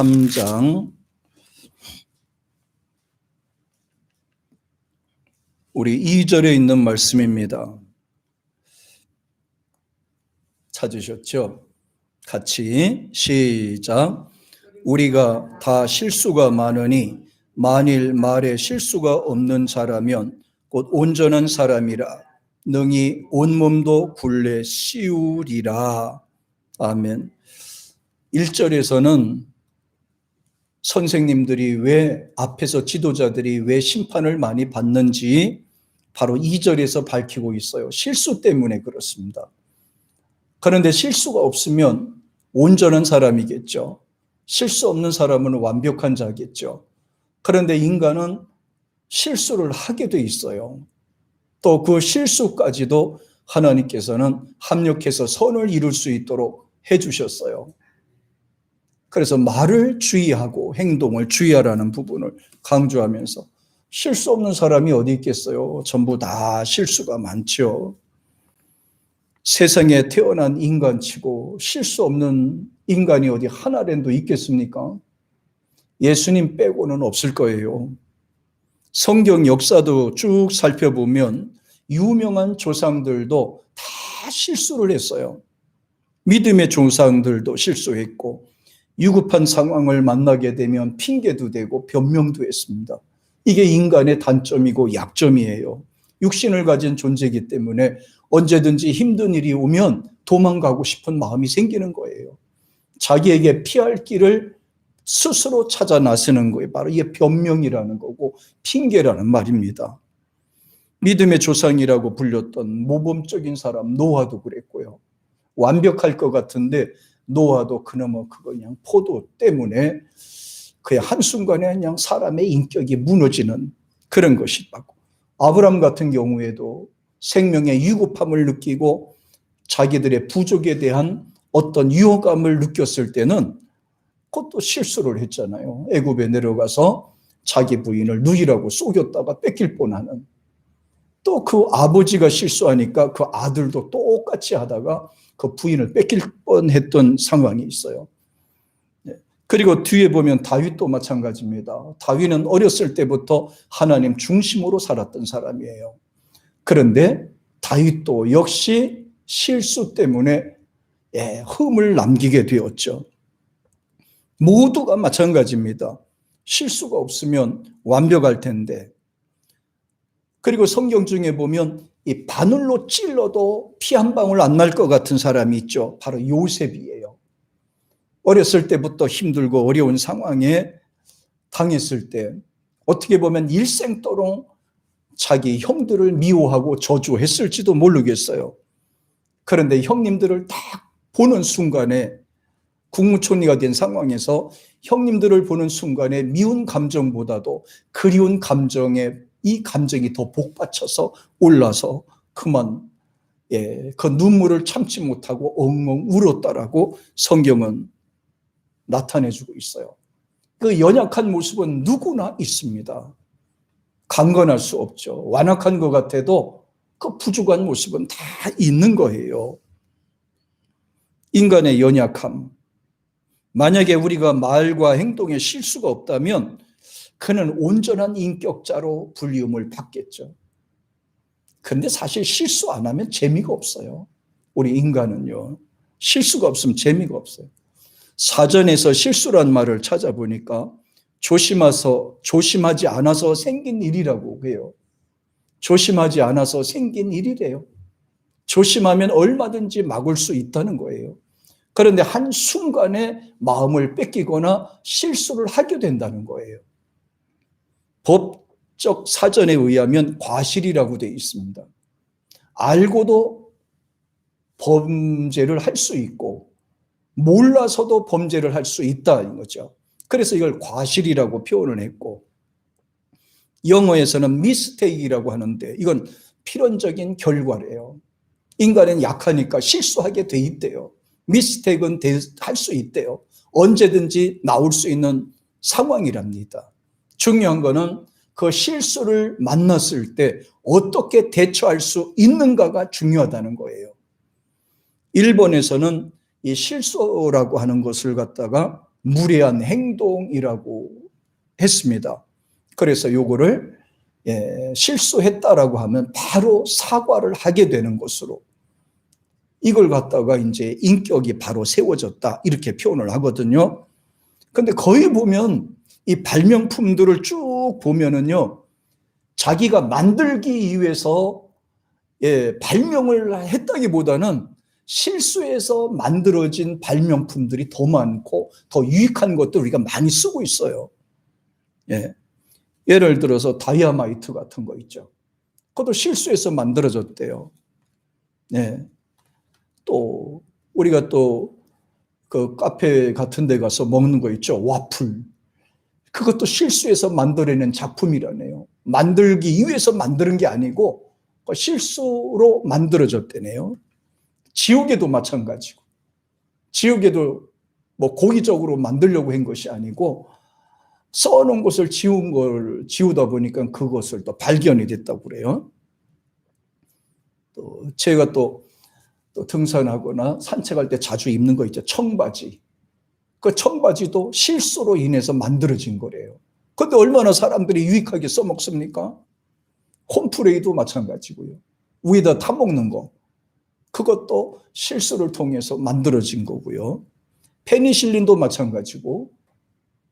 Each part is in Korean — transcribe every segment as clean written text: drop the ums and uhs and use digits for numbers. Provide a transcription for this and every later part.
3장 우리 2절에 있는 말씀입니다. 찾으셨죠? 같이 시작. 우리가 다 실수가 많으니 만일 말에 실수가 없는 자라면 곧 온전한 사람이라 능히 온몸도 굴레 씌우리라. 아멘. 1절에서는 선생님들이 왜 앞에서 지도자들이 왜 심판을 많이 받는지 바로 2절에서 밝히고 있어요. 실수 때문에 그렇습니다. 그런데 실수가 없으면 온전한 사람이겠죠. 실수 없는 사람은 완벽한 자겠죠. 그런데 인간은 실수를 하게 돼 있어요. 또 그 실수까지도 하나님께서는 합력해서 선을 이룰 수 있도록 해주셨어요. 그래서 말을 주의하고 행동을 주의하라는 부분을 강조하면서 실수 없는 사람이 어디 있겠어요? 전부 다 실수가 많죠. 세상에 태어난 인간치고 실수 없는 인간이 어디 하나라도 있겠습니까? 예수님 빼고는 없을 거예요. 성경 역사도 쭉 살펴보면 유명한 조상들도 다 실수를 했어요. 믿음의 조상들도 실수했고 위급한 상황을 만나게 되면 핑계도 대고 변명도 했습니다. 이게 인간의 단점이고 약점이에요. 육신을 가진 존재이기 때문에 언제든지 힘든 일이 오면 도망가고 싶은 마음이 생기는 거예요. 자기에게 피할 길을 스스로 찾아 나서는 거예요. 바로 이게 변명이라는 거고 핑계라는 말입니다. 믿음의 조상이라고 불렸던 모범적인 사람 노아도 그랬고요. 완벽할 것 같은데 노아도 그놈의 그거 그냥 포도 때문에 그냥 한순간에 그냥 사람의 인격이 무너지는 그런 것이 있고, 아브람 같은 경우에도 생명의 위급함을 느끼고 자기들의 부족에 대한 어떤 유혹감을 느꼈을 때는 그것도 실수를 했잖아요. 애굽에 내려가서 자기 부인을 누이라고 속였다가 뺏길 뻔하는, 또 그 아버지가 실수하니까 그 아들도 똑같이 하다가 그 부인을 뺏길 뻔했던 상황이 있어요. 그리고 뒤에 보면 다윗도 마찬가지입니다. 다윗은 어렸을 때부터 하나님 중심으로 살았던 사람이에요. 그런데 다윗도 역시 실수 때문에 흠을 남기게 되었죠. 모두가 마찬가지입니다. 실수가 없으면 완벽할 텐데. 그리고 성경 중에 보면 이 바늘로 찔러도 피 한 방울 안 날 것 같은 사람이 있죠. 바로 요셉이에요. 어렸을 때부터 힘들고 어려운 상황에 당했을 때 어떻게 보면 일생도록 자기 형들을 미워하고 저주했을지도 모르겠어요. 그런데 형님들을 딱 보는 순간에 국무총리가 된 상황에서 형님들을 보는 순간에 미운 감정보다도 그리운 감정에 이 감정이 더 복받쳐서 올라서 그만 그 눈물을 참지 못하고 엉엉 울었다라고 성경은 나타내주고 있어요. 그 연약한 모습은 누구나 있습니다. 강건할 수 없죠. 완악한 것 같아도 그 부족한 모습은 다 있는 거예요. 인간의 연약함. 만약에 우리가 말과 행동에 실수가 없다면 그는 온전한 인격자로 불리움을 받겠죠. 그런데 사실 실수 안 하면 재미가 없어요. 우리 인간은요. 실수가 없으면 재미가 없어요. 사전에서 실수란 말을 찾아보니까 조심하지 않아서 생긴 일이라고 해요. 조심하지 않아서 생긴 일이래요. 조심하면 얼마든지 막을 수 있다는 거예요. 그런데 한순간에 마음을 뺏기거나 실수를 하게 된다는 거예요. 법적 사전에 의하면 과실이라고 되어 있습니다. 알고도 범죄를 할 수 있고 몰라서도 범죄를 할 수 있다는 거죠. 그래서 이걸 과실이라고 표현을 했고, 영어에서는 mistake이라고 하는데 이건 필연적인 결과래요. 인간은 약하니까 실수하게 돼 있대요. 미스테이크는 할 수 있대요. 언제든지 나올 수 있는 상황이랍니다. 중요한 거는 그 실수를 만났을 때 어떻게 대처할 수 있는가가 중요하다는 거예요. 일본에서는 이 실수라고 하는 것을 갖다가 무례한 행동이라고 했습니다. 그래서 요거를 실수했다라고 하면 바로 사과를 하게 되는 것으로, 이걸 갖다가 이제 인격이 바로 세워졌다 이렇게 표현을 하거든요. 근데 거의 보면 이 발명품들을 쭉 보면은요, 자기가 만들기 위해서 발명을 했다기보다는 실수해서 만들어진 발명품들이 더 많고 더 유익한 것들 우리가 많이 쓰고 있어요. 예를 들어서 다이아마이트 같은 거 있죠. 그것도 실수해서 만들어졌대요. 또 우리가 또 그 카페 같은 데 가서 먹는 거 있죠. 와플. 그것도 실수해서 만들어낸 작품이라네요. 만들기 위해서 만드는 게 아니고 실수로 만들어졌대네요. 지우개도 마찬가지고, 지우개도 뭐 고의적으로 만들려고 한 것이 아니고 써놓은 것을 지우다 보니까 그것을 또 발견이 됐다고 그래요. 또 제가 또 등산하거나 산책할 때 자주 입는 거 있죠. 청바지. 그 청바지도 실수로 인해서 만들어진 거래요. 그런데 얼마나 사람들이 유익하게 써먹습니까? 콤프레이도 마찬가지고요. 위에다 타먹는 거, 그것도 실수를 통해서 만들어진 거고요. 페니실린도 마찬가지고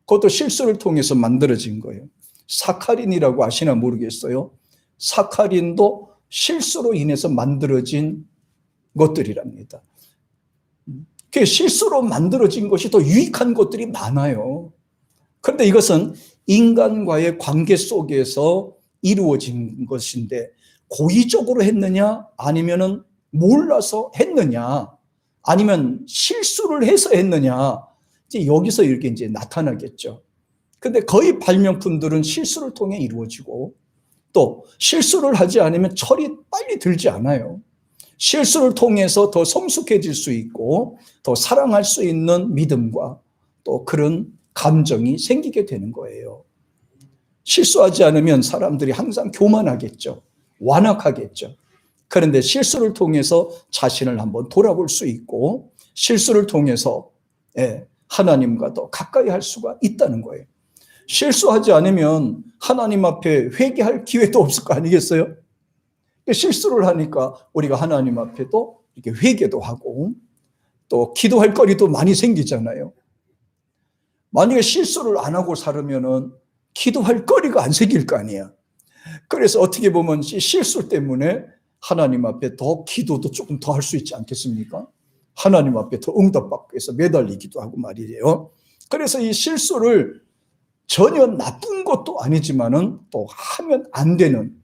그것도 실수를 통해서 만들어진 거예요. 사카린이라고 아시나 모르겠어요. 사카린도 실수로 인해서 만들어진 것들이랍니다. 그 실수로 만들어진 것이 더 유익한 것들이 많아요. 그런데 이것은 인간과의 관계 속에서 이루어진 것인데 고의적으로 했느냐, 아니면은 몰라서 했느냐, 아니면 실수를 해서 했느냐, 이제 여기서 이렇게 이제 나타나겠죠. 근데 거의 발명품들은 실수를 통해 이루어지고 또 실수를 하지 않으면 철이 빨리 들지 않아요. 실수를 통해서 더 성숙해질 수 있고 더 사랑할 수 있는 믿음과 또 그런 감정이 생기게 되는 거예요. 실수하지 않으면 사람들이 항상 교만하겠죠. 완악하겠죠. 그런데 실수를 통해서 자신을 한번 돌아볼 수 있고 실수를 통해서 하나님과 더 가까이 할 수가 있다는 거예요. 실수하지 않으면 하나님 앞에 회개할 기회도 없을 거 아니겠어요? 실수를 하니까 우리가 하나님 앞에도 이렇게 회개도 하고 또 기도할 거리도 많이 생기잖아요. 만약에 실수를 안 하고 살으면은 기도할 거리가 안 생길 거 아니야. 그래서 어떻게 보면 실수 때문에 하나님 앞에 더 기도도 조금 더 할 수 있지 않겠습니까? 하나님 앞에 더 응답받기 위해서 매달리기도 하고 말이에요. 그래서 이 실수를 전혀 나쁜 것도 아니지만은 또 하면 안 되는,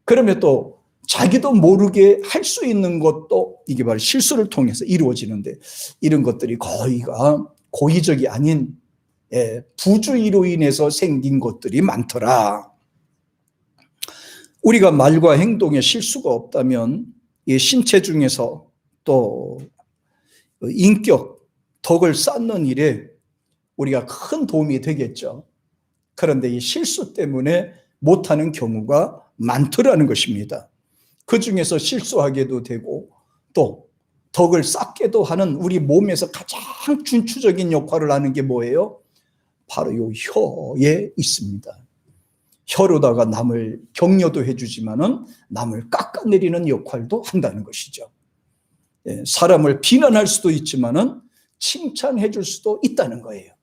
그러면 또 자기도 모르게 할 수 있는 것도 이게 바로 실수를 통해서 이루어지는데, 이런 것들이 거의가 고의적이 아닌 부주의로 인해서 생긴 것들이 많더라. 우리가 말과 행동에 실수가 없다면 이 신체 중에서 또 인격, 덕을 쌓는 일에 우리가 큰 도움이 되겠죠. 그런데 이 실수 때문에 못하는 경우가 많더라는 것입니다. 그 중에서 실수하게도 되고 또 덕을 쌓게도 하는 우리 몸에서 가장 준추적인 역할을 하는 게 뭐예요? 바로 이 혀에 있습니다. 혀로다가 남을 격려도 해주지만은 남을 깎아내리는 역할도 한다는 것이죠. 사람을 비난할 수도 있지만은 칭찬해 줄 수도 있다는 거예요.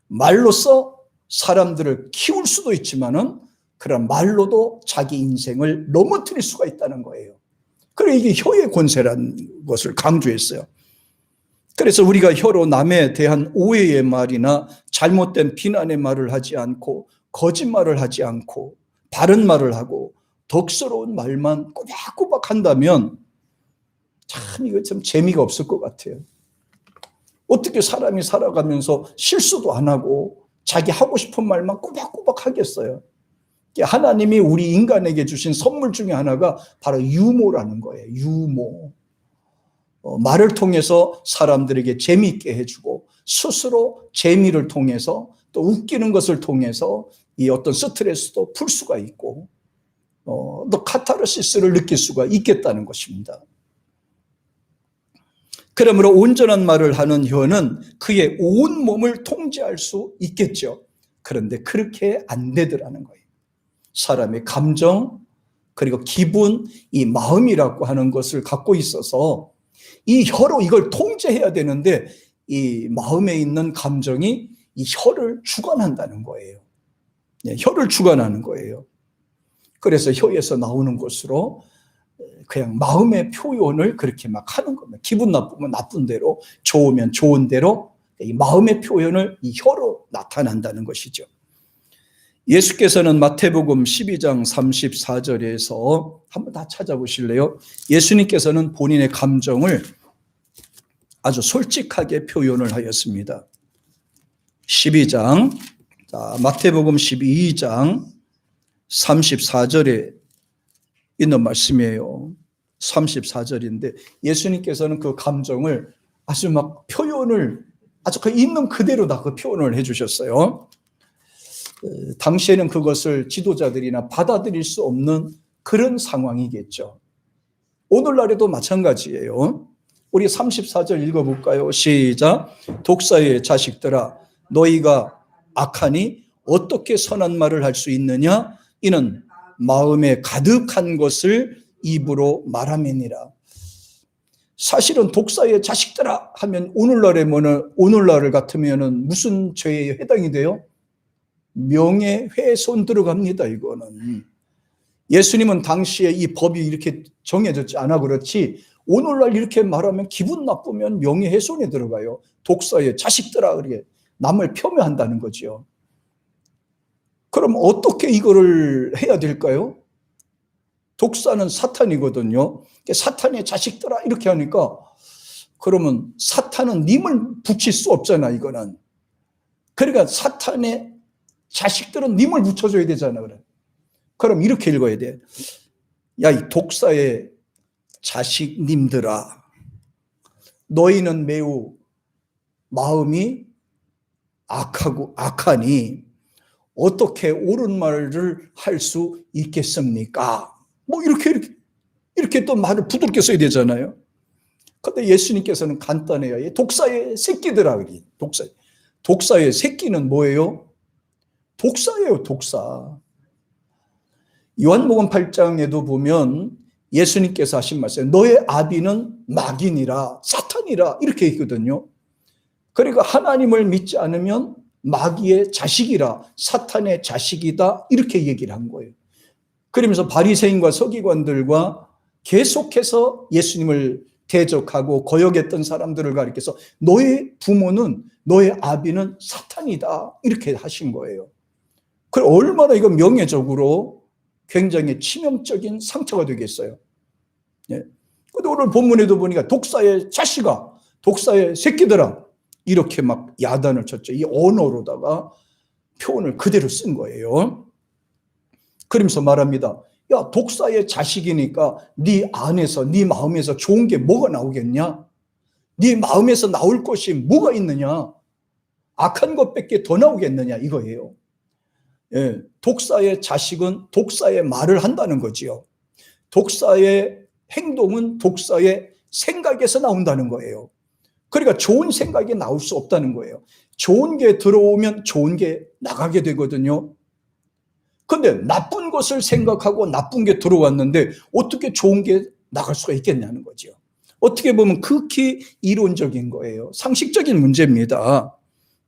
말로써 사람들을 키울 수도 있지만은 그런 말로도 자기 인생을 넘어뜨릴 수가 있다는 거예요. 그래, 이게 혀의 권세라는 것을 강조했어요. 그래서 우리가 혀로 남에 대한 오해의 말이나 잘못된 비난의 말을 하지 않고 거짓말을 하지 않고 바른 말을 하고 덕스러운 말만 꼬박꼬박 한다면 참 이거 참 재미가 없을 것 같아요. 어떻게 사람이 살아가면서 실수도 안 하고 자기 하고 싶은 말만 꼬박꼬박 하겠어요? 하나님이 우리 인간에게 주신 선물 중에 하나가 바로 유머라는 거예요. 유머. 말을 통해서 사람들에게 재미있게 해주고 스스로 재미를 통해서 또 웃기는 것을 통해서 이 어떤 스트레스도 풀 수가 있고 또 카타르시스를 느낄 수가 있겠다는 것입니다. 그러므로 온전한 말을 하는 혀는 그의 온 몸을 통제할 수 있겠죠. 그런데 그렇게 안 되더라는 거예요. 사람의 감정, 그리고 기분, 이 마음이라고 하는 것을 갖고 있어서 이 혀로 이걸 통제해야 되는데 이 마음에 있는 감정이 이 혀를 주관한다는 거예요. 혀를 주관하는 거예요. 그래서 혀에서 나오는 것으로 그냥 마음의 표현을 그렇게 막 하는 겁니다. 기분 나쁘면 나쁜 대로, 좋으면 좋은 대로 이 마음의 표현을 이 혀로 나타난다는 것이죠. 예수께서는 마태복음 12장 34절에서 한번 다 찾아보실래요? 예수님께서는 본인의 감정을 아주 솔직하게 표현을 하였습니다. 12장, 마태복음 12장 34절에 있는 말씀이에요. 34절인데 예수님께서는 그 감정을 아주 막 표현을 아주 그 있는 그대로 다 그 표현을 해주셨어요. 당시에는 그것을 지도자들이나 받아들일 수 없는 그런 상황이겠죠. 오늘날에도 마찬가지예요. 우리 34절 읽어볼까요? 시작. 독사의 자식들아 너희가 악하니 어떻게 선한 말을 할 수 있느냐? 이는 마음에 가득한 것을 입으로 말함이니라. 사실은 독사의 자식들아 하면 오늘날을 같으면은 무슨 죄에 해당이 돼요? 명예훼손 들어갑니다. 이거는 예수님은 당시에 이 법이 이렇게 정해졌지 않아 그렇지 오늘날 이렇게 말하면 기분 나쁘면 명예훼손에 들어가요. 독사의 자식들아 그렇게 남을 폄훼한다는 거죠. 그럼 어떻게 이거를 해야 될까요? 독사는 사탄이거든요. 사탄의 자식들아 이렇게 하니까 그러면 사탄은 님을 붙일 수 없잖아. 이거는 그러니까 사탄의 자식들은 님을 붙여줘야 되잖아. 그럼 이렇게 읽어야 돼. 야, 이 독사의 자식님들아 너희는 매우 마음이 악하니 어떻게 옳은 말을 할 수 있겠습니까? 뭐 이렇게 또 말을 부드럽게 써야 되잖아요. 근데 예수님께서는 간단해요. 독사의 새끼들아. 독사의 새끼는 뭐예요? 독사예요, 독사. 요한복음 8장에도 보면 예수님께서 하신 말씀, 너의 아비는 마귀니라, 사탄이라 이렇게 있거든요. 그러니까 하나님을 믿지 않으면 마귀의 자식이라, 사탄의 자식이다 이렇게 얘기를 한 거예요. 그러면서 바리새인과 서기관들과 계속해서 예수님을 대적하고 거역했던 사람들을 가리켜서 너의 부모는, 너의 아비는 사탄이다 이렇게 하신 거예요. 그 얼마나 이거 명예적으로 굉장히 치명적인 상처가 되겠어요. 예. 근데 오늘 본문에도 보니까 독사의 자식아, 독사의 새끼들아 이렇게 막 야단을 쳤죠. 이 언어로다가 표현을 그대로 쓴 거예요. 그러면서 말합니다. 야, 독사의 자식이니까 네 안에서, 네 마음에서 좋은 게 뭐가 나오겠냐? 네 마음에서 나올 것이 뭐가 있느냐? 악한 것밖에 더 나오겠느냐 이거예요. 예, 독사의 자식은 독사의 말을 한다는 거지요. 독사의 행동은 독사의 생각에서 나온다는 거예요. 그러니까 좋은 생각이 나올 수 없다는 거예요. 좋은 게 들어오면 좋은 게 나가게 되거든요. 근데 나쁜 것을 생각하고 나쁜 게 들어왔는데 어떻게 좋은 게 나갈 수가 있겠냐는 거죠. 어떻게 보면 극히 이론적인 거예요. 상식적인 문제입니다.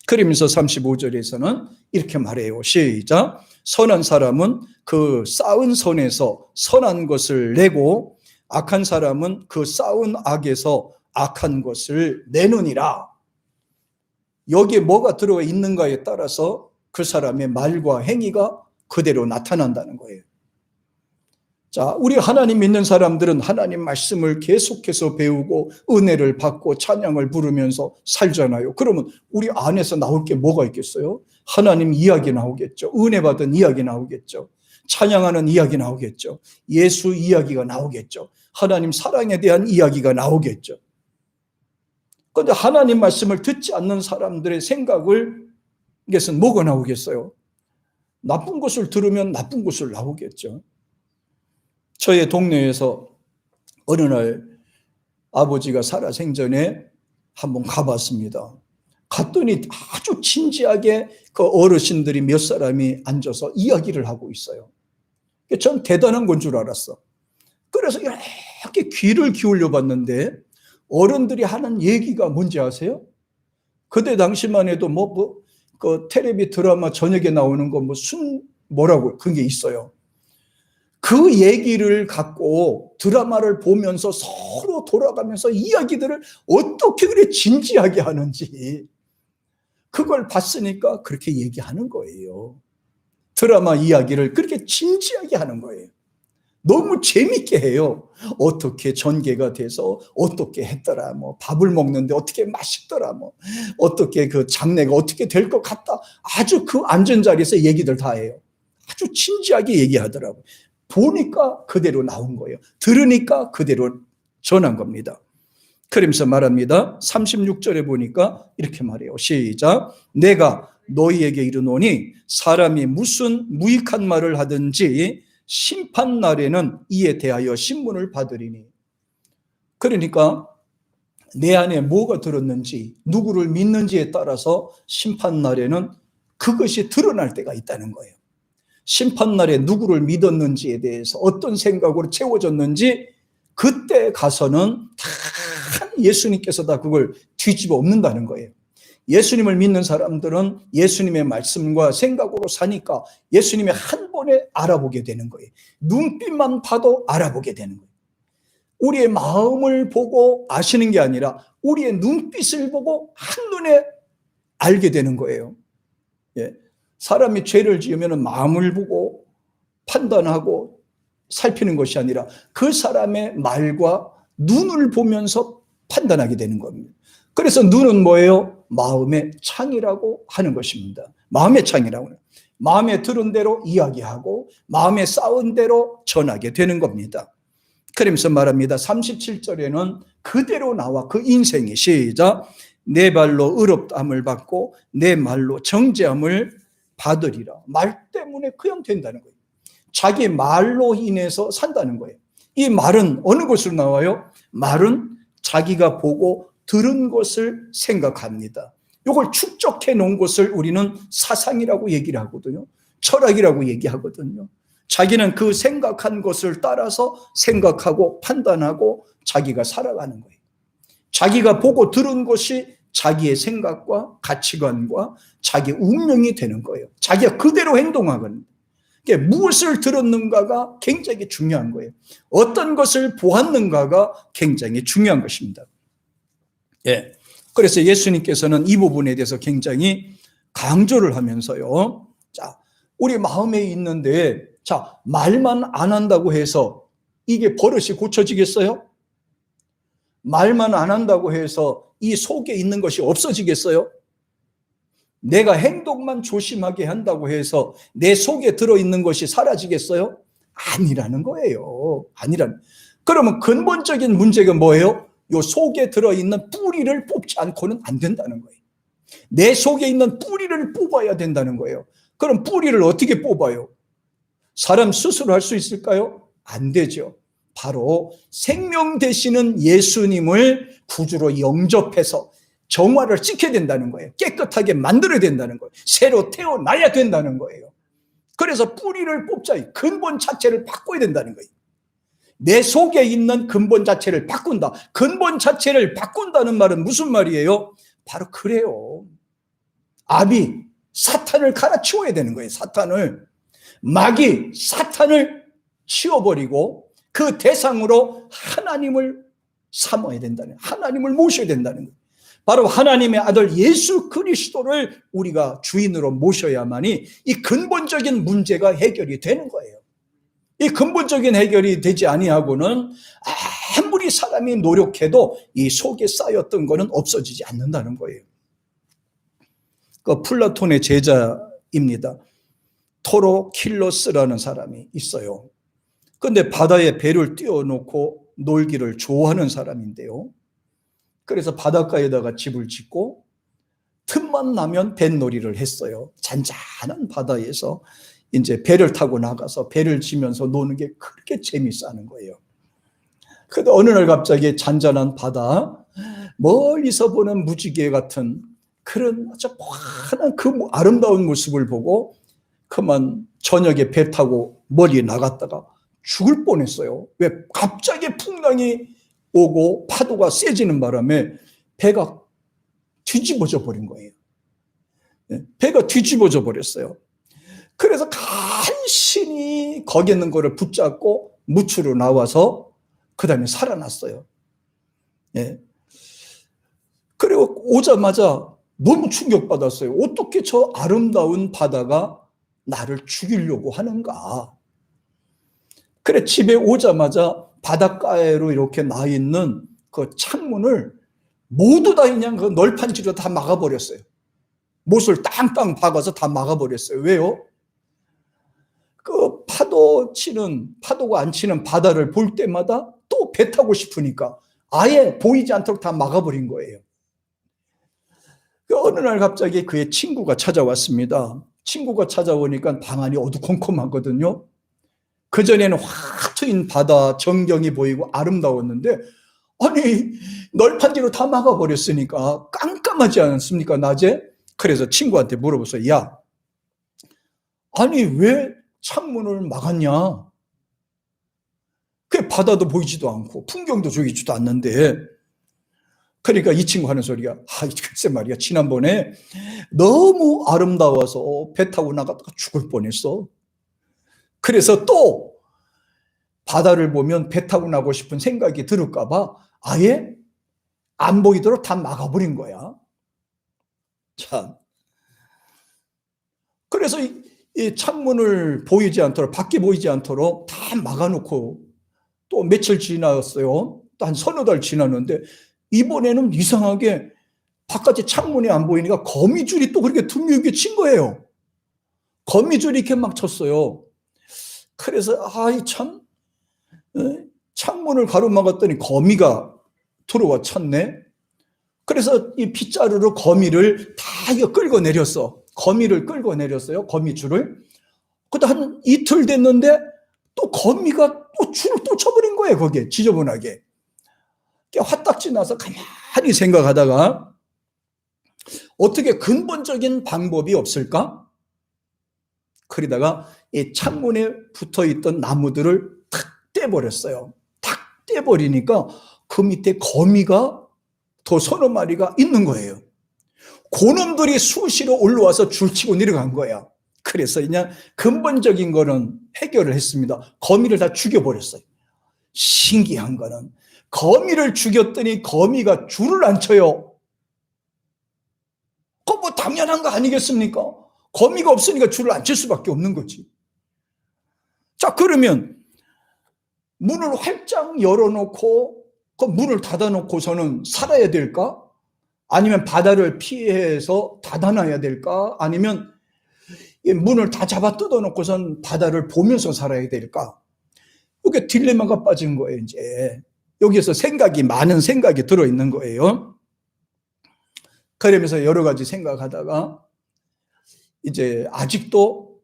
그러면서 35절에서는 이렇게 말해요. 시작. 선한 사람은 그 쌓은 선에서 선한 것을 내고 악한 사람은 그 쌓은 악에서 악한 것을 내느니라. 여기에 뭐가 들어가 있는가에 따라서 그 사람의 말과 행위가 그대로 나타난다는 거예요. 자, 우리 하나님 믿는 사람들은 하나님 말씀을 계속해서 배우고 은혜를 받고 찬양을 부르면서 살잖아요. 그러면 우리 안에서 나올 게 뭐가 있겠어요? 하나님 이야기 나오겠죠. 은혜 받은 이야기 나오겠죠. 찬양하는 이야기 나오겠죠. 예수 이야기가 나오겠죠. 하나님 사랑에 대한 이야기가 나오겠죠. 그런데 하나님 말씀을 듣지 않는 사람들의 생각을 이것은 뭐가 나오겠어요? 나쁜 것을 들으면 나쁜 것을 나오겠죠. 저의 동네에서 어느 날 아버지가 살아생전에 한번 가봤습니다. 갔더니 아주 진지하게 그 어르신들이 몇 사람이 앉아서 이야기를 하고 있어요. 전 대단한 건 줄 알았어. 그래서 이렇게 귀를 기울여 봤는데 어른들이 하는 얘기가 뭔지 아세요? 그때 당시만 해도 그 텔레비 드라마 저녁에 나오는 거 뭐라고 그게 있어요. 그 얘기를 갖고 드라마를 보면서 서로 돌아가면서 이야기들을 어떻게 그래 진지하게 하는지 그걸 봤으니까 그렇게 얘기하는 거예요. 드라마 이야기를 그렇게 진지하게 하는 거예요. 너무 재밌게 해요. 어떻게 전개가 돼서 어떻게 했더라, 밥을 먹는데 어떻게 맛있더라, 어떻게 그 장래가 어떻게 될 것 같다. 아주 그 앉은 자리에서 얘기들 다 해요. 아주 진지하게 얘기하더라고요. 보니까 그대로 나온 거예요. 들으니까 그대로 전한 겁니다. 그러면서 말합니다. 36절에 보니까 이렇게 말해요. 시작. 내가 너희에게 이르노니 사람이 무슨 무익한 말을 하든지 심판 날에는 이에 대하여 신문을 받으리니. 그러니까 내 안에 뭐가 들었는지 누구를 믿는지에 따라서 심판 날에는 그것이 드러날 때가 있다는 거예요. 심판 날에 누구를 믿었는지에 대해서 어떤 생각으로 채워졌는지 그때 가서는 다 예수님께서 다 그걸 뒤집어 엎는다는 거예요. 예수님을 믿는 사람들은 예수님의 말씀과 생각으로 사니까 예수님의 한 번에 알아보게 되는 거예요. 눈빛만 봐도 알아보게 되는 거예요. 우리의 마음을 보고 아시는 게 아니라 우리의 눈빛을 보고 한눈에 알게 되는 거예요. 예. 사람이 죄를 지으면 마음을 보고 판단하고 살피는 것이 아니라 그 사람의 말과 눈을 보면서 판단하게 되는 겁니다. 그래서 눈은 뭐예요? 마음의 창이라고 하는 것입니다. 마음의 창이라고 해요. 마음에 들은 대로 이야기하고 마음에 쌓은 대로 전하게 되는 겁니다. 그러면서 말합니다. 37절에는 그대로 나와 그 인생이 시작. 내 발로 의롭다함을 받고 내 말로 정죄함을 받으리라. 말 때문에 그냥 된다는 거예요. 자기 말로 인해서 산다는 거예요. 이 말은 어느 것으로 나와요? 말은 자기가 보고 들은 것을 생각합니다. 이걸 축적해 놓은 것을 우리는 사상이라고 얘기를 하거든요. 철학이라고 얘기하거든요. 자기는 그 생각한 것을 따라서 생각하고 판단하고 자기가 살아가는 거예요. 자기가 보고 들은 것이 자기의 생각과 가치관과 자기 운명이 되는 거예요. 자기가 그대로 행동하거든요. 무엇을 들었는가가 굉장히 중요한 거예요. 어떤 것을 보았는가가 굉장히 중요한 것입니다. 예. 그래서 예수님께서는 이 부분에 대해서 굉장히 강조를 하면서요. 자, 우리 마음에 있는데, 자, 말만 안 한다고 해서 이게 버릇이 고쳐지겠어요? 말만 안 한다고 해서 이 속에 있는 것이 없어지겠어요? 내가 행동만 조심하게 한다고 해서 내 속에 들어있는 것이 사라지겠어요? 아니라는 거예요. 그러면 근본적인 문제가 뭐예요? 요 속에 들어있는 뿌리를 뽑지 않고는 안 된다는 거예요. 내 속에 있는 뿌리를 뽑아야 된다는 거예요. 그럼 뿌리를 어떻게 뽑아요? 사람 스스로 할 수 있을까요? 안 되죠. 바로 생명 되시는 예수님을 구주로 영접해서 정화를 시켜야 된다는 거예요. 깨끗하게 만들어야 된다는 거예요. 새로 태어나야 된다는 거예요. 그래서 뿌리를 뽑자. 근본 자체를 바꿔야 된다는 거예요. 내 속에 있는 근본 자체를 바꾼다. 근본 자체를 바꾼다는 말은 무슨 말이에요? 바로 그래요. 아비, 사탄을 갈아치워야 되는 거예요. 마귀, 사탄을 치워버리고 그 대상으로 하나님을 삼아야 된다는, 하나님을 모셔야 된다는 거예요. 바로 하나님의 아들 예수 그리스도를 우리가 주인으로 모셔야만이 이 근본적인 문제가 해결이 되는 거예요. 이 근본적인 해결이 되지 아니하고는 아무리 사람이 노력해도 이 속에 쌓였던 거는 없어지지 않는다는 거예요. 그 플라톤의 제자입니다. 토로킬로스라는 사람이 있어요. 그런데 바다에 배를 띄워놓고 놀기를 좋아하는 사람인데요. 그래서 바닷가에다가 집을 짓고 틈만 나면 뱃놀이를 했어요. 잔잔한 바다에서 이제 배를 타고 나가서 배를 지면서 노는 게 그렇게 재밌어 하는 거예요. 근데 어느 날 갑자기 잔잔한 바다, 멀리서 보는 무지개 같은 그런 아주 환한 그 아름다운 모습을 보고 그만 저녁에 배 타고 멀리 나갔다가 죽을 뻔했어요. 왜? 갑자기 풍랑이 오고 파도가 세지는 바람에 배가 뒤집어져 버린 거예요. 배가 뒤집어져 버렸어요. 그래서 간신히 거기 있는 거를 붙잡고 무추로 나와서 그 다음에 살아났어요. 예. 그리고 오자마자 너무 충격받았어요. 어떻게 저 아름다운 바다가 나를 죽이려고 하는가. 그래 집에 오자마자 바닷가에로 이렇게 나 있는 그 창문을 모두 다 그냥 그 널판지로 다 막아버렸어요. 못을 땅땅 박아서 다 막아버렸어요. 왜요? 그 파도가 안 치는 바다를 볼 때마다 또 배 타고 싶으니까 아예 보이지 않도록 다 막아버린 거예요. 그 어느 날 갑자기 그의 친구가 찾아왔습니다. 친구가 찾아오니까 방 안이 어두컴컴하거든요. 그전에는 확 트인 바다 전경이 보이고 아름다웠는데 아니 널판지로 다 막아버렸으니까 깜깜하지 않습니까 낮에? 그래서 친구한테 물어봤어요. 야, 아니 왜 창문을 막았냐? 그 바다도 보이지도 않고 풍경도 보이지도 않는데. 그러니까 이 친구 하는 소리가 글쎄 말이야 지난번에 너무 아름다워서 배 타고 나갔다가 죽을 뻔했어. 그래서 또 바다를 보면 배 타고 나고 싶은 생각이 들을까 봐 아예 안 보이도록 다 막아버린 거야. 참. 그래서 이 창문을 보이지 않도록 밖에 보이지 않도록 다 막아놓고 또 며칠 지났어요. 또 한 서너 달 지났는데 이번에는 이상하게 바깥에 창문이 안 보이니까 거미줄이 또 그렇게 둥글게 친 거예요. 거미줄이 이렇게 막 쳤어요. 그래서 참 창문을 가로막았더니 거미가 들어와 쳤네. 그래서 이 빗자루로 거미를 다 이거 끌고 내렸어. 거미를 끌고 내렸어요. 거미줄을. 그때 한 이틀 됐는데 또 거미가 또 줄을 또 쳐버린 거예요. 거기에 지저분하게. 화딱지 나서 가만히 생각하다가 어떻게 근본적인 방법이 없을까? 그러다가 이 창문에 붙어있던 나무들을 탁 떼버렸어요. 탁 떼버리니까 그 밑에 거미가 더 서너 마리가 있는 거예요. 그놈들이 수시로 올라와서 줄치고 내려간 거야. 그래서 그냥 근본적인 거는 해결을 했습니다. 거미를 다 죽여버렸어요. 신기한 거는 거미를 죽였더니 거미가 줄을 안 쳐요. 그거 뭐 당연한 거 아니겠습니까? 거미가 없으니까 줄을 안 칠 수밖에 없는 거지. 자, 그러면 문을 활짝 열어놓고 그 문을 닫아놓고서는 살아야 될까? 아니면 바다를 피해서 닫아놔야 될까? 아니면 문을 다 잡아 뜯어놓고선 바다를 보면서 살아야 될까? 이게 딜레마가 빠진 거예요, 이제. 여기에서 많은 생각이 들어있는 거예요. 그러면서 여러 가지 생각하다가 이제 아직도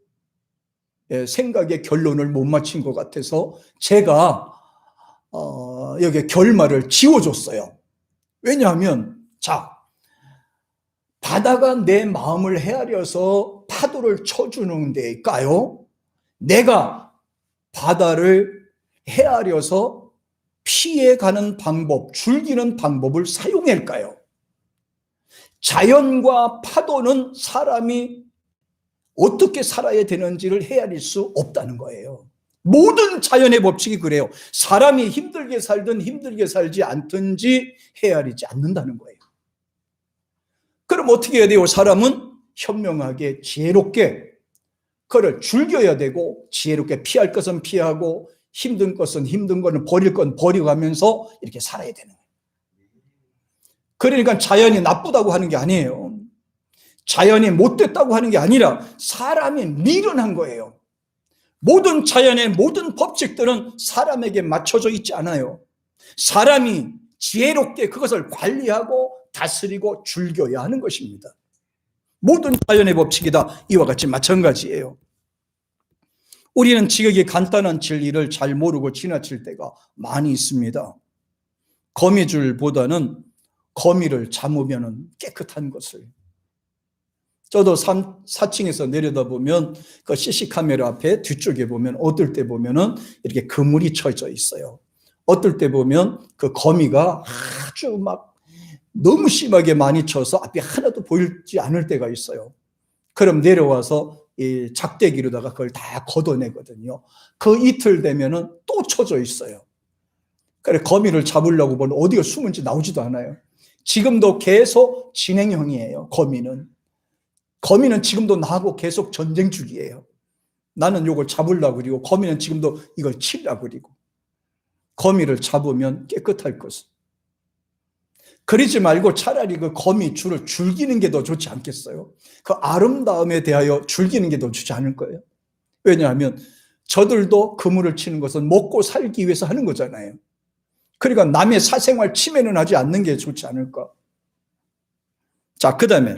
생각의 결론을 못 맞힌 것 같아서 제가 여기 결말을 지워줬어요. 왜냐하면 자, 바다가 내 마음을 헤아려서 파도를 쳐주는 데일까요? 내가 바다를 헤아려서 피해가는 방법, 즐기는 방법을 사용할까요? 자연과 파도는 사람이 어떻게 살아야 되는지를 헤아릴 수 없다는 거예요. 모든 자연의 법칙이 그래요. 사람이 힘들게 살든 힘들게 살지 않든지 헤아리지 않는다는 거예요. 그럼 어떻게 해야 돼요? 사람은 현명하게 지혜롭게 그걸 즐겨야 되고 지혜롭게 피할 것은 피하고 힘든 것은 힘든 거는 버릴 건 버려가면서 이렇게 살아야 되는 거예요. 그러니까 자연이 나쁘다고 하는 게 아니에요. 자연이 못됐다고 하는 게 아니라 사람이 미련한 거예요. 모든 자연의 모든 법칙들은 사람에게 맞춰져 있지 않아요. 사람이 지혜롭게 그것을 관리하고 다스리고 즐겨야 하는 것입니다. 모든 자연의 법칙이 다 이와 같이 마찬가지예요. 우리는 지극히 간단한 진리를 잘 모르고 지나칠 때가 많이 있습니다. 거미줄보다는 거미를 잡으면 깨끗한 것을. 저도 4층에서 내려다보면 그 CC카메라 앞에 뒤쪽에 보면 어떨 때 보면은 이렇게 그물이 쳐져 있어요. 어떨 때 보면 그 거미가 아주 막 너무 심하게 많이 쳐서 앞이 하나도 보이지 않을 때가 있어요. 그럼 내려와서 이 작대기로다가 그걸 다 걷어내거든요. 그 이틀 되면은 또 쳐져 있어요. 그래, 거미를 잡으려고 보면 어디가 숨은지 나오지도 않아요. 지금도 계속 진행형이에요. 거미는 지금도 나하고 계속 전쟁 중이에요. 나는 이걸 잡으려고 그리고 거미는 지금도 이걸 치려고 그리고. 거미를 잡으면 깨끗할 것을. 그러지 말고 차라리 그 거미 줄을 줄기는 게 더 좋지 않겠어요? 그 아름다움에 대하여 줄기는 게 더 좋지 않을 거예요. 왜냐하면 저들도 그물을 치는 것은 먹고 살기 위해서 하는 거잖아요. 그러니까 남의 사생활 침해는 하지 않는 게 좋지 않을까. 자, 그 다음에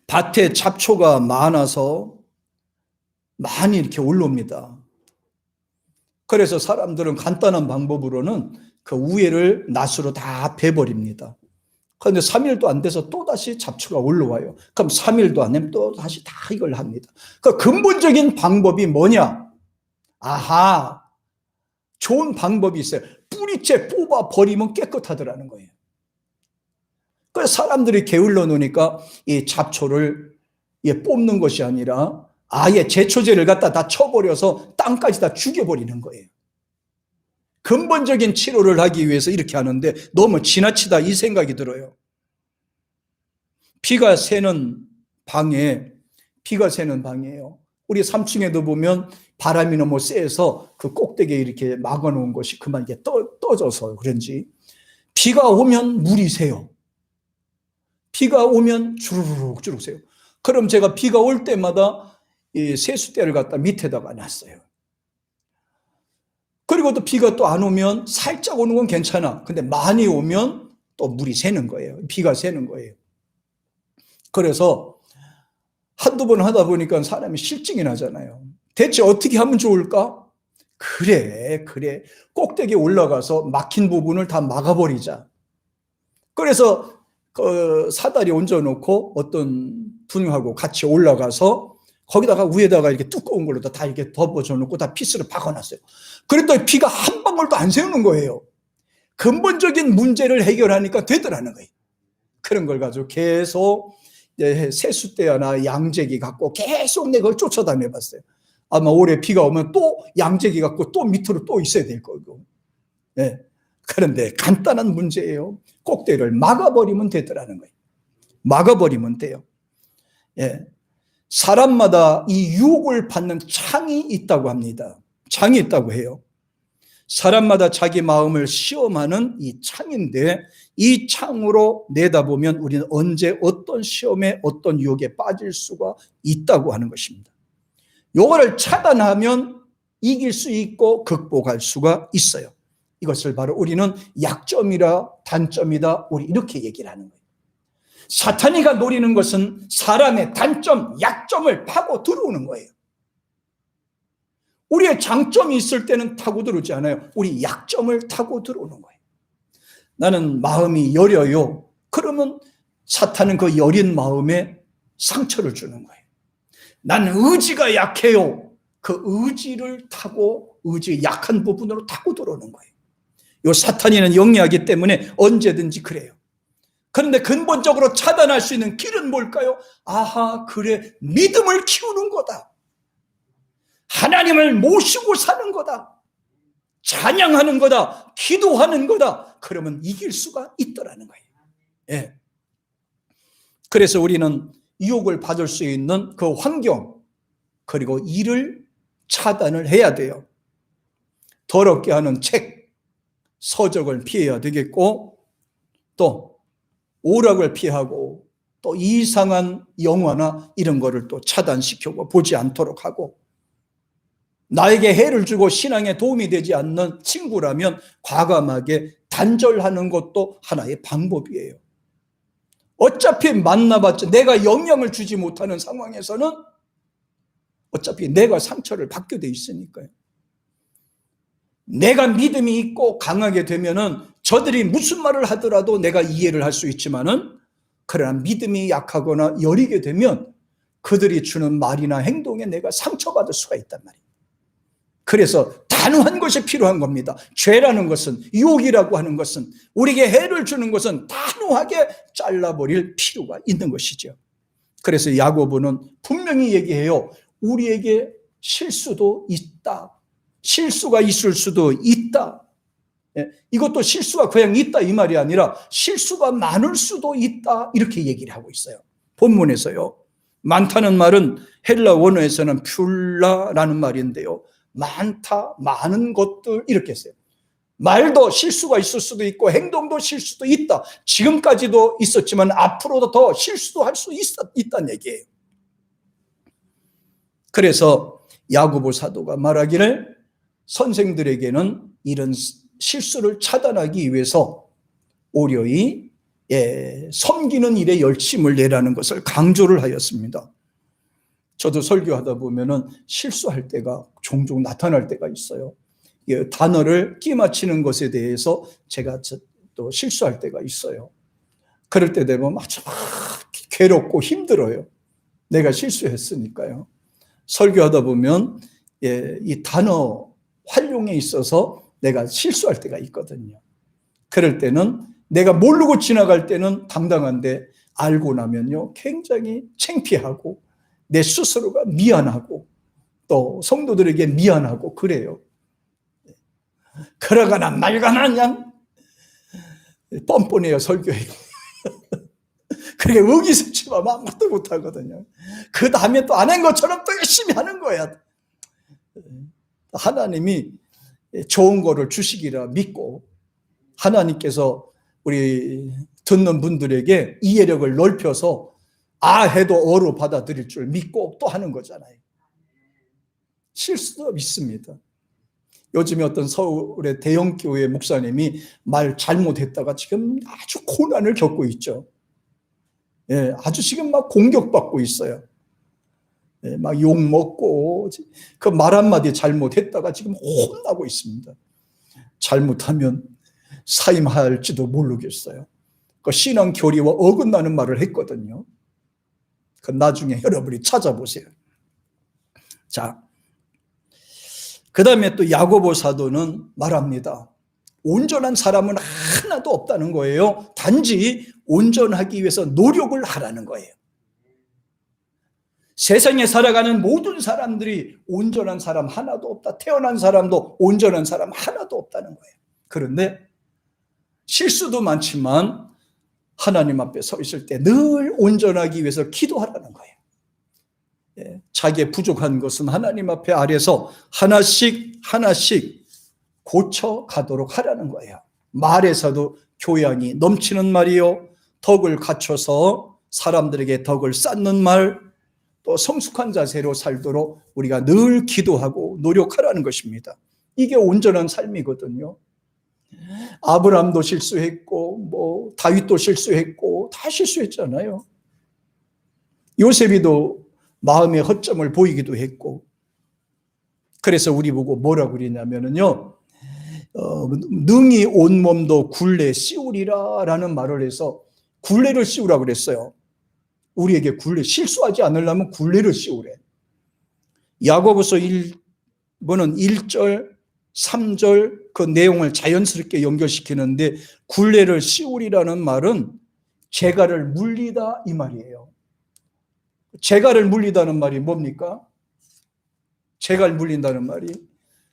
밭에 잡초가 많아서 많이 이렇게 올라옵니다. 그래서 사람들은 간단한 방법으로는 그 우회를 낫으로 다 베버립니다. 그런데 3일도 안 돼서 또다시 잡초가 올라와요. 그럼 3일도 안 되면 또다시 다 이걸 합니다. 그 근본적인 방법이 뭐냐? 아하, 좋은 방법이 있어요. 뿌리째 뽑아 버리면 깨끗하더라는 거예요. 그래서 사람들이 게을러 놓으니까 이 잡초를 뽑는 것이 아니라 아예 제초제를 갖다 다 쳐버려서 땅까지 다 죽여버리는 거예요. 근본적인 치료를 하기 위해서 이렇게 하는데 너무 지나치다 이 생각이 들어요. 비가 새는 방이에요. 우리 3층에도 보면 바람이 너무 세서 그 꼭대기에 이렇게 막아놓은 것이 그만 이게 떠져서 그런지 비가 오면 물이 새요. 비가 오면 주르륵 새요. 그럼 제가 비가 올 때마다 이 세숫대를 갖다 밑에다가 놨어요. 그리고 또 비가 또 안 오면 살짝 오는 건 괜찮아. 근데 많이 오면 또 물이 새는 거예요. 비가 새는 거예요. 그래서 한두 번 하다 보니까 사람이 실증이 나잖아요. 대체 어떻게 하면 좋을까? 그래. 꼭대기에 올라가서 막힌 부분을 다 막아버리자. 그래서 그 사다리 얹어놓고 어떤 분하고 같이 올라가서 거기다가 위에다가 이렇게 두꺼운 걸로 다 이렇게 덮어줘 놓고 다 피스를 박아놨어요. 그랬더니 비가 한 방울도 안 새우는 거예요. 근본적인 문제를 해결하니까 되더라는 거예요. 그런 걸 가지고 계속 세숫대나 양재기 갖고 계속 내가 그걸 쫓아다녀 봤어요. 아마 올해 비가 오면 또 양재기 갖고 또 밑으로 또 있어야 될 거고. 네. 그런데 간단한 문제예요. 꼭대기를 막아버리면 되더라는 거예요. 막아버리면 돼요. 예. 사람마다 이 유혹을 받는 창이 있다고 합니다. 창이 있다고 해요. 사람마다 자기 마음을 시험하는 이 창인데 이 창으로 내다보면 우리는 언제 어떤 시험에 어떤 유혹에 빠질 수가 있다고 하는 것입니다. 요거를 차단하면 이길 수 있고 극복할 수가 있어요. 이것을 바로 우리는 약점이라 단점이다 우리 이렇게 얘기를 하는 거예요. 사탄이가 노리는 것은 사람의 단점, 약점을 파고 들어오는 거예요. 우리의 장점이 있을 때는 타고 들어오지 않아요. 우리 약점을 타고 들어오는 거예요. 나는 마음이 여려요. 그러면 사탄은 그 여린 마음에 상처를 주는 거예요. 나는 의지가 약해요. 그 의지를 타고 의지의 약한 부분으로 타고 들어오는 거예요. 요 사탄이는 영리하기 때문에 언제든지 그래요. 그런데 근본적으로 차단할 수 있는 길은 뭘까요? 아하, 그래, 믿음을 키우는 거다. 하나님을 모시고 사는 거다. 찬양하는 거다. 기도하는 거다. 그러면 이길 수가 있더라는 거예요. 예. 그래서 우리는 유혹을 받을 수 있는 그 환경 그리고 이를 차단을 해야 돼요. 더럽게 하는 책, 서적을 피해야 되겠고 또 오락을 피하고 또 이상한 영화나 이런 거를 또 차단시키고 보지 않도록 하고 나에게 해를 주고 신앙에 도움이 되지 않는 친구라면 과감하게 단절하는 것도 하나의 방법이에요. 어차피 만나봤자 내가 영향을 주지 못하는 상황에서는 어차피 내가 상처를 받게 돼 있으니까요. 내가 믿음이 있고 강하게 되면은 저들이 무슨 말을 하더라도 내가 이해를 할 수 있지만은, 그러나 믿음이 약하거나 여리게 되면 그들이 주는 말이나 행동에 내가 상처받을 수가 있단 말이에요. 그래서 단호한 것이 필요한 겁니다. 죄라는 것은, 유혹이라고 하는 것은, 우리에게 해를 주는 것은 단호하게 잘라버릴 필요가 있는 것이죠. 그래서 야고보는 분명히 얘기해요. 우리에게 실수도 있다. 실수가 있을 수도 있다. 이것도 실수가 그냥 있다 이 말이 아니라 실수가 많을 수도 있다, 이렇게 얘기를 하고 있어요. 본문에서요. 많다는 말은 헬라 원어에서는 퓰라라는 말인데요. 많다, 많은 것들, 이렇게 했어요. 말도 실수가 있을 수도 있고 행동도 실수도 있다. 지금까지도 있었지만 앞으로도 더 실수도 할 수 있다는 얘기예요. 그래서 야고보 사도가 말하기를 선생들에게는 이런 실수를 차단하기 위해서 오려이 섬기는 일에 열심을 내라는 것을 강조를 하였습니다. 저도 설교하다 보면은 실수할 때가 종종 나타날 때가 있어요. 단어를 끼 맞히는 것에 대해서 제가 또 실수할 때가 있어요. 그럴 때 되면 막 괴롭고 힘들어요. 내가 실수했으니까요. 설교하다 보면 이 단어 활용에 있어서 내가 실수할 때가 있거든요. 그럴 때는 내가 모르고 지나갈 때는 당당한데 알고 나면요 굉장히 창피하고 내 스스로가 미안하고 또 성도들에게 미안하고 그래요. 그러거나 말거나 그냥 뻔뻔해요, 설교에. 그렇게 의기소침하면 아무것도 못하거든요. 그 다음에 또 안 한 것처럼 또 열심히 하는 거야. 하나님이 좋은 거를 주시기라 믿고 하나님께서 우리 듣는 분들에게 이해력을 넓혀서 해도 어로 받아들일 줄 믿고 또 하는 거잖아요. 실수도 있습니다. 요즘에 어떤 서울의 대형교회 목사님이 말 잘못했다가 지금 아주 고난을 겪고 있죠. 아주 지금 막 공격받고 있어요. 막 욕먹고 그 말 한마디 잘못했다가 지금 혼나고 있습니다. 잘못하면 사임할지도 모르겠어요. 그 신앙 교리와 어긋나는 말을 했거든요. 그 나중에 여러분이 찾아보세요. 자, 그 다음에 또 야고보 사도는 말합니다. 온전한 사람은 하나도 없다는 거예요. 단지 온전하기 위해서 노력을 하라는 거예요. 세상에 살아가는 모든 사람들이 온전한 사람 하나도 없다. 태어난 사람도 온전한 사람 하나도 없다는 거예요. 그런데 실수도 많지만 하나님 앞에 서 있을 때 늘 온전하기 위해서 기도하라는 거예요. 자기의 부족한 것은 하나님 앞에 아래서 하나씩 고쳐가도록 하라는 거예요. 말에서도 교양이 넘치는 말이요, 덕을 갖춰서 사람들에게 덕을 쌓는 말, 또 성숙한 자세로 살도록 우리가 늘 기도하고 노력하라는 것입니다. 이게 온전한 삶이거든요. 아브라함도 실수했고 다윗도 실수했고 다 실수했잖아요. 요셉이도 마음의 허점을 보이기도 했고. 그래서 우리 보고 뭐라고 그러냐면요, 능히 온몸도 굴레 씌우리라 라는 말을 해서 굴레를 씌우라고 그랬어요. 우리에게 실수하지 않으려면 굴레를 씌우래. 야고보서 1번은 1절 3절 그 내용을 자연스럽게 연결시키는데, 굴레를 씌우리라는 말은 재갈을 물리다 이 말이에요. 재갈을 물리다는 말이 뭡니까? 재갈 물린다는 말이,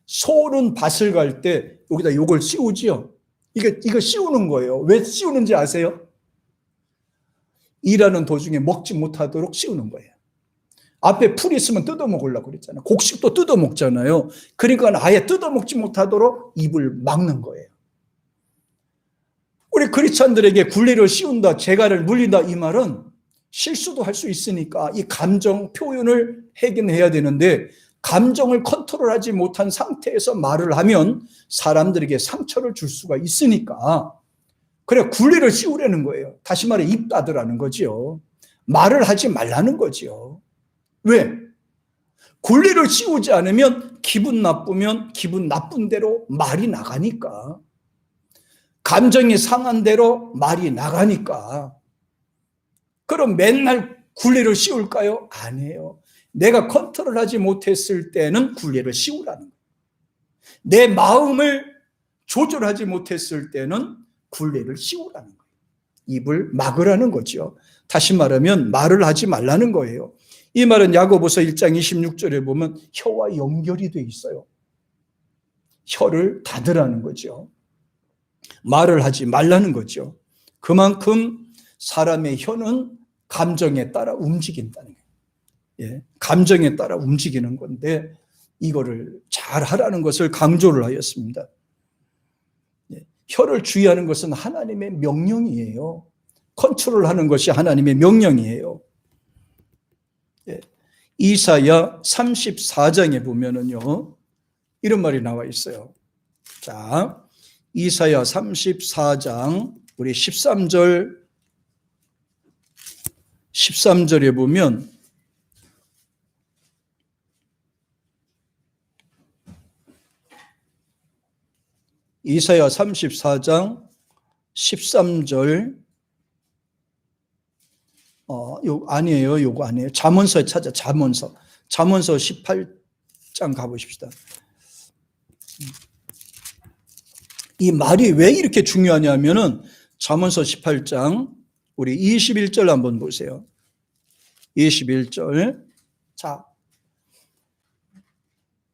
소는 밭을 갈 때 여기다 요걸 씌우지요. 이거 씌우는 거예요. 왜 씌우는지 아세요? 일하는 도중에 먹지 못하도록 씌우는 거예요. 앞에 풀이 있으면 뜯어먹으려고 그랬잖아요. 곡식도 뜯어먹잖아요. 그러니까 아예 뜯어먹지 못하도록 입을 막는 거예요. 우리 크리스찬들에게 굴레를 씌운다, 재갈을 물린다 이 말은 실수도 할 수 있으니까 이 감정 표현을 하긴 해야 되는데, 감정을 컨트롤하지 못한 상태에서 말을 하면 사람들에게 상처를 줄 수가 있으니까 그래 굴레를 씌우려는 거예요. 다시 말해 입 닫으라는 거지요. 말을 하지 말라는 거지요. 왜? 굴레를 씌우지 않으면 기분 나쁘면 기분 나쁜 대로 말이 나가니까. 감정이 상한 대로 말이 나가니까. 그럼 맨날 굴레를 씌울까요? 아니에요. 내가 컨트롤하지 못했을 때는 굴레를 씌우라는 거예요. 내 마음을 조절하지 못했을 때는 굴레를 씌우라는 거예요. 입을 막으라는 거죠. 다시 말하면 말을 하지 말라는 거예요. 이 말은 야고보서 1장 26절에 보면 혀와 연결이 돼 있어요. 혀를 닫으라는 거죠. 말을 하지 말라는 거죠. 그만큼 사람의 혀는 감정에 따라 움직인다는 거예요. 예, 감정에 따라 움직이는 건데 이거를 잘 하라는 것을 강조를 하였습니다. 예, 혀를 주의하는 것은 하나님의 명령이에요. 컨트롤하는 것이 하나님의 명령이에요. 예, 이사야 34장에 보면은요, 이런 말이 나와 있어요. 자, 이사야 34장 우리 13절에 보면 이사야 34장 13절 아니에요. 요거 아니에요. 잠언서에 찾아. 잠언서 18장 가보십시다. 이 말이 왜 이렇게 중요하냐면은 잠언서 18장 우리 21절 한번 보세요. 21절. 자,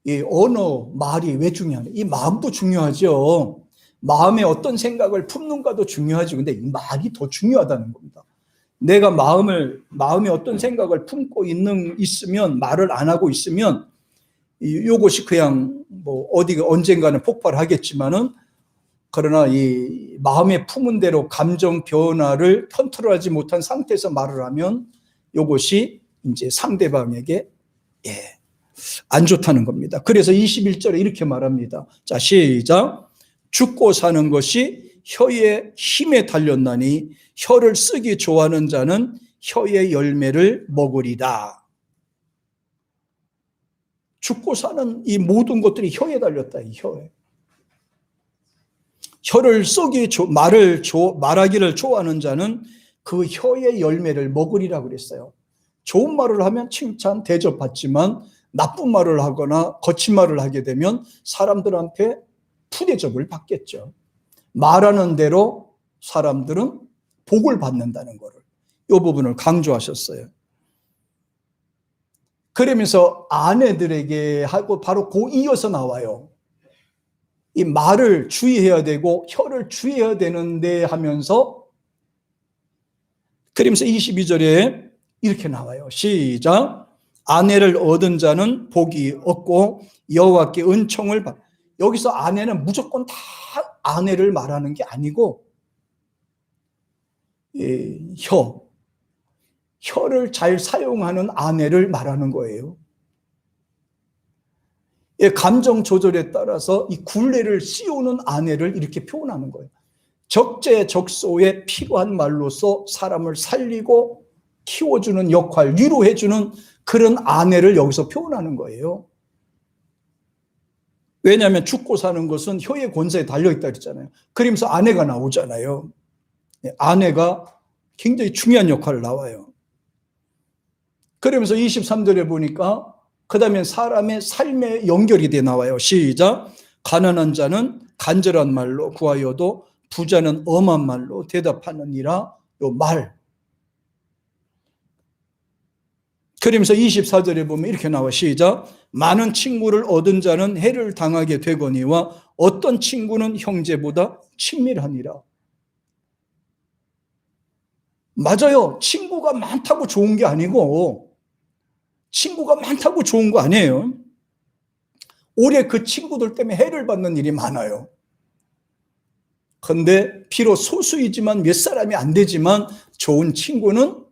이 언어, 말이 왜 중요하냐? 이 마음도 중요하죠. 마음에 어떤 생각을 품는가도 중요하죠. 근데 이 말이 더 중요하다는 겁니다. 내가 마음에 어떤 생각을 품고 있으면, 말을 안 하고 있으면, 요것이 그냥 어디가 언젠가는 폭발하겠지만은, 그러나 이 마음에 품은 대로 감정 변화를 컨트롤하지 못한 상태에서 말을 하면 요것이 이제 상대방에게 안 좋다는 겁니다. 그래서 21절에 이렇게 말합니다. 자, 시작. 죽고 사는 것이 혀의 힘에 달렸나니 혀를 쓰기 좋아하는 자는 혀의 열매를 먹으리다. 죽고 사는 이 모든 것들이 혀에 달렸다. 이 혀에. 혀를 말하기를 좋아하는 자는 그 혀의 열매를 먹으리라 그랬어요. 좋은 말을 하면 칭찬, 대접받지만 나쁜 말을 하거나 거친 말을 하게 되면 사람들한테 푸대접을 받겠죠. 말하는 대로 사람들은 복을 받는다는 것을, 이 부분을 강조하셨어요. 그러면서 아내들에게 하고 바로 그 이어서 나와요. 이 말을 주의해야 되고 혀를 주의해야 되는데 하면서, 그러면서 22절에 이렇게 나와요. 시작. 아내를 얻은 자는 복이 없고 여호와께 은총을 받. 여기서 아내는 무조건 다 아내를 말하는 게 아니고 혀를 잘 사용하는 아내를 말하는 거예요. 감정 조절에 따라서 이 굴레를 씌우는 아내를 이렇게 표현하는 거예요. 적재적소에 필요한 말로서 사람을 살리고 키워주는 역할, 위로해주는 그런 아내를 여기서 표현하는 거예요. 왜냐하면 죽고 사는 것은 혀의 권세에 달려있다 그랬잖아요. 그러면서 아내가 나오잖아요. 아내가 굉장히 중요한 역할을 나와요. 그러면서 23절에 보니까 그 다음에 사람의 삶에 연결이 돼 나와요. 시작. 가난한 자는 간절한 말로 구하여도 부자는 엄한 말로 대답하느니라. 요 말. 그러면서 24절에 보면 이렇게 나와. 시작. 많은 친구를 얻은 자는 해를 당하게 되거니와 어떤 친구는 형제보다 친밀하니라. 맞아요. 친구가 많다고 좋은 게 아니고, 친구가 많다고 좋은 거 아니에요. 오히려 그 친구들 때문에 해를 받는 일이 많아요. 그런데 비록 소수이지만 몇 사람이 안 되지만 좋은 친구는